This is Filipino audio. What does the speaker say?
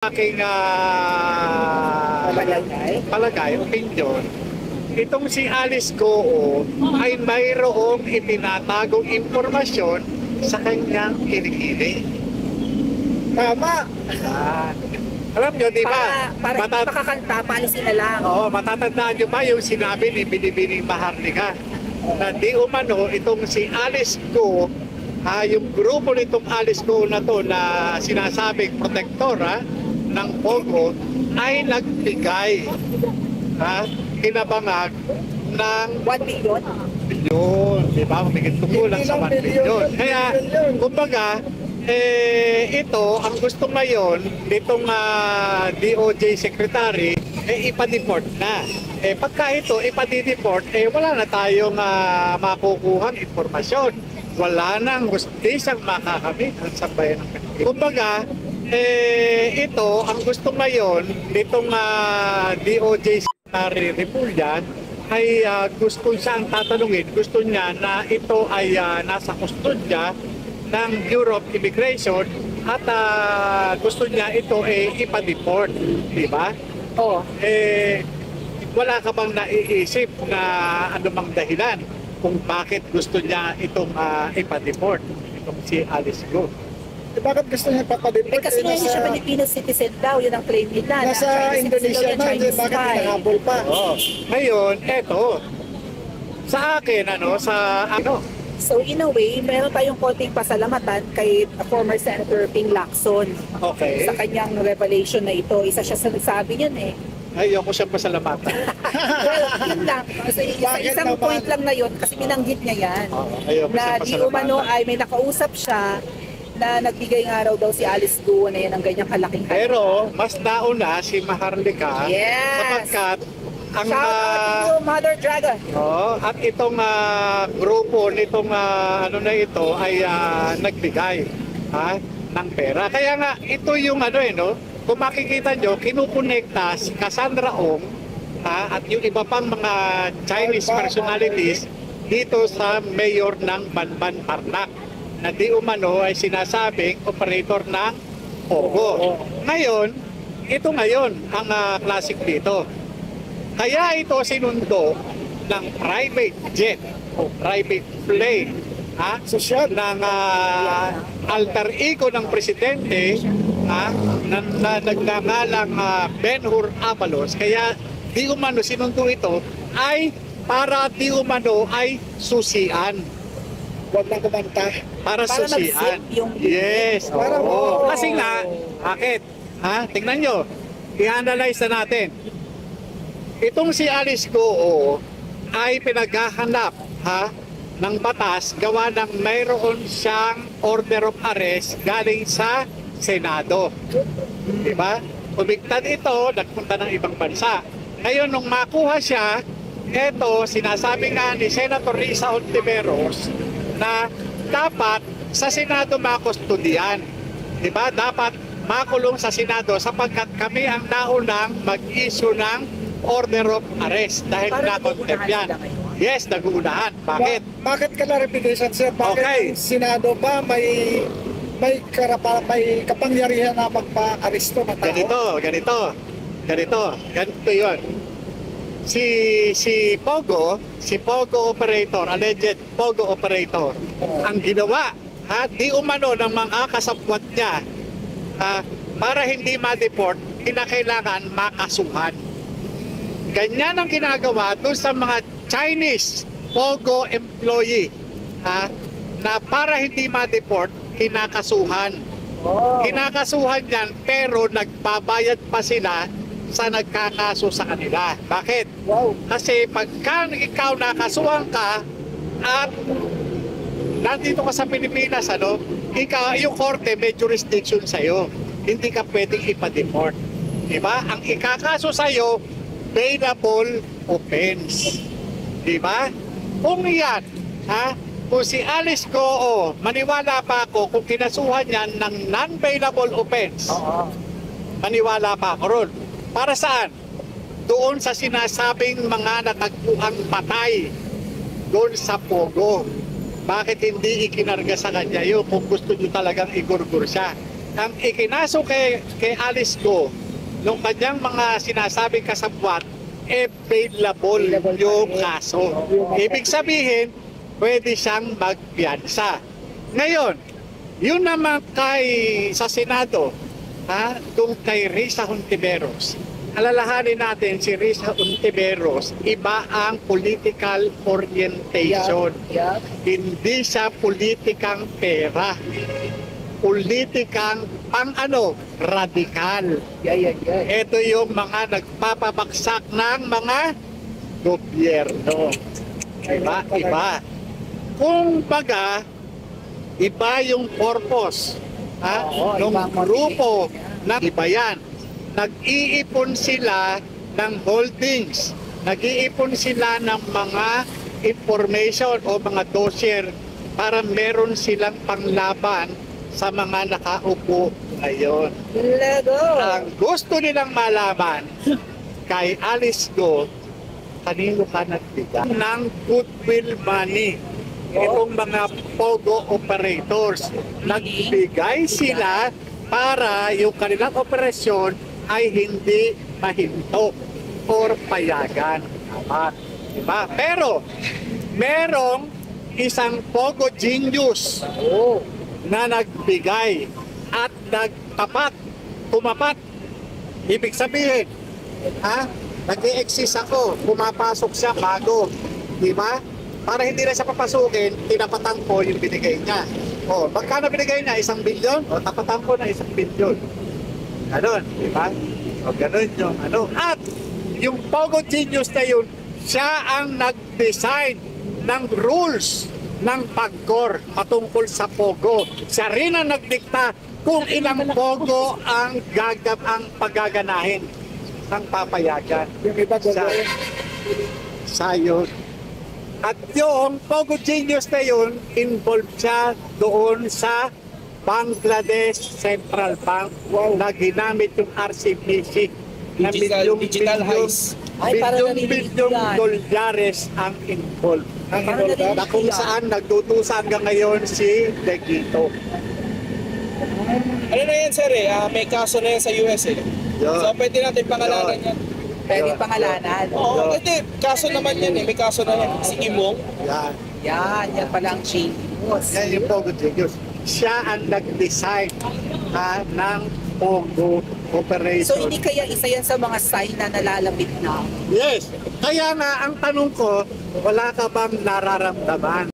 Aking palagay, opinion, itong si Alice Goo ay mayroong itinatagong impormasyon sa kanyang kilikili. Tama. Alam nyo, di ba? Para hindi makakanta, paalisin na lang. Oo, matatandaan nyo ba yung sinabi ni Binibining Maharlika na di umano itong si Alice Goo, yung grupo nitong Alice Goo na to na sinasabing protektora ng Pogo ay nagbigay kinabangag ng 1 million? bilyon, di ba? Kumigit kumulang sa 1 bilyon. Kaya, kumbaga, ito, ang gusto ngayon nitong DOJ Secretary, ipa-deport na. Pagka ito ipa-deport, wala na tayong makukuhang informasyon. Wala nang hustisang makakamit ang sambayan ng Pilipinas. Kumbaga, ito, ang gusto ngayon nitong DOJ Secretary Repulla ay gusto siya ang tatanungin. Gusto niya na ito ay nasa kustodya ng Bureau of Immigration at gusto niya ito ipa-deport, di ba? Oo. Wala ka bang naiisip na anumang dahilan kung bakit gusto niya itong ipa-deport, itong si Alice Goo? Bakit gusto niya papadeport? Kasi ngayon siya Filipino citizen daw, yun ang claim nila. Nasa Indonesia na, bakit hinahabol pa? Oo. Ngayon, eto, sa akin, So in a way, meron tayong konting pasalamatan kay former Senator Ping Lacson. Okay. Sa kanyang revelation na ito. Isa siya sa nagsabi yun Ayoko siyang pasalamatan. Well, yun lang. Kasi isang point lang na yun, kasi binanggit niya yan. Ayoko Na siyang di pasalamatan. umano ay may nakausap siya na nagbigay nga raw daw si Alice Goo na yan ang ganyang kalaking halaga. Pero, mas nauna si Maharlika Yes! sapagkat ang Shout out to you, Mother Dragon! at itong grupo nitong na ito ay nagbigay ng pera. Kaya nga ito yung kung makikita nyo, kinukonekta si Cassandra Ong at yung iba pang mga Chinese personalities dito sa mayor ng Banban Tarlac na di umano ay sinasabing operator ng Pogo. Ngayon, ito ngayon ang classic dito. Kaya ito sinundo ng private jet o private plane ng alter ego ng presidente na nagngangalang Ben-Hur Avalos. Kaya di umano sinundo ito ay para di umano ay susian. Huwag lang kumanta. Para susian. mag-zip yung Yes. Para Oo. Kasi nga, bakit? Tingnan nyo. I-analyze na natin. Itong si Alice Goo ay pinaghahanap ng batas gawa ng mayroon siyang order of arrest galing sa Senado. Diba? Kumigtad ito, nagpunta ng ibang bansa. Ngayon, nung makuha siya, eto, sinasabi nga ni Senator Risa Hontiveros na dapat sa Senado makustodiyan. Diba? Dapat makulong sa Senado sapagkat kami ang naunang mag-issue ng order of arrest dahil na-contempt yan. Yes, nag-uunahan. Bakit? Bakit clarification, sir? Bakit Okay. yung Senado ba may kapangyarihan na magpa-aresto na tao? Ganito yun. Si Pogo operator, alleged Pogo operator, ang ginawa, di umano ng mga kasabwat niya, para hindi ma-deport, kinakailangan makasuhan. Ganyan ang ginagawa doon sa mga Chinese Pogo employee, na para hindi ma-deport, kinakasuhan. Kinakasuhan yan, pero nagbabayad pa sila sa nagkakaso sa kanila. Bakit? Wow. Kasi pagka ikaw nakasuhan ka at nandito ka sa Pilipinas, ikaw, yung korte may jurisdiction sa'yo. Hindi ka pwedeng ipa-deport. Diba? Ang ikakaso sa'yo, bailable offense. Diba? Kung yan, kung si Alice Goo, maniwala pa ako kung kinasuhan yan ng non-bailable offense. Maniwala pa ako ron. Para saan? Doon sa sinasabing mga natagpuang patay doon sa Pogo. Bakit hindi ikinarga sa kanya yun kung gusto nyo talagang igurgur siya? ang ikinaso kay Alice Go, nung kanyang mga sinasabing kasabwat, available yung kaso. Ibig sabihin, pwede siyang magpiyansa. Ngayon, yun naman sa Senado, kung kay Risa Hontiveros, alalahanin natin si Risa Hontiveros, iba ang political orientation. Yeah. Hindi siya politikang pera. Politikang radikal. Yeah. Ito yung mga nagpapabagsak ng mga gobyerno. Iba. Kung baga, iba yung purpose ng ibang grupo motivation ng iba yan. Nag-iipon sila ng holdings. Nag-iipon sila ng mga information o mga dossier para meron silang panglaban sa mga nakaupo ngayon. Lego! Ang gusto nilang malaman kay Alice Go, kanino ka nagbigay ng goodwill money. Itong mga POGO operators, nagbigay sila para yung kanilang operasyon ay hindi mahinto or payagan. Diba? Pero merong isang POGO genius na nagbigay at tumapat. Ibig sabihin, nag-i-exist ako, pumapasok siya bago. Diba? Para hindi na siya papasukin, tinapatan ko yung binigay niya. Magkano binigay niya? 1 bilyon? Tapatan ko na 1 bilyon. Ganon, diba? Ganon yung At yung POGO genius na yun, siya ang nag-design ng rules ng PAGCOR patungkol sa POGO. Siya rin ang nagdikta kung ilang POGO ang paggaganahin ng papayagan. Yung iba gagawin. Yun. At yung POGO genius na yun, involved siya doon sa Bangladesh Central Bank na ginamit yung RCBC na digital heist. bilyong dolyares ang involved. Na kung saan nagtutusa hanggang ngayon si Degito. Ano na yan, sir may kaso na yan sa US So pwede natin pangalanan yan. Pwede pangalanan. Oo, hindi. Kaso naman yan may kaso na yan. Si Imong. Yan pala ang genius. Yan yung POGO genius. Siya ang nag-design ng POGO operation. So hindi kaya isa yan sa mga sign na nalalapit na? Yes. Kaya nga ang tanong ko, wala ka bang nararamdaman?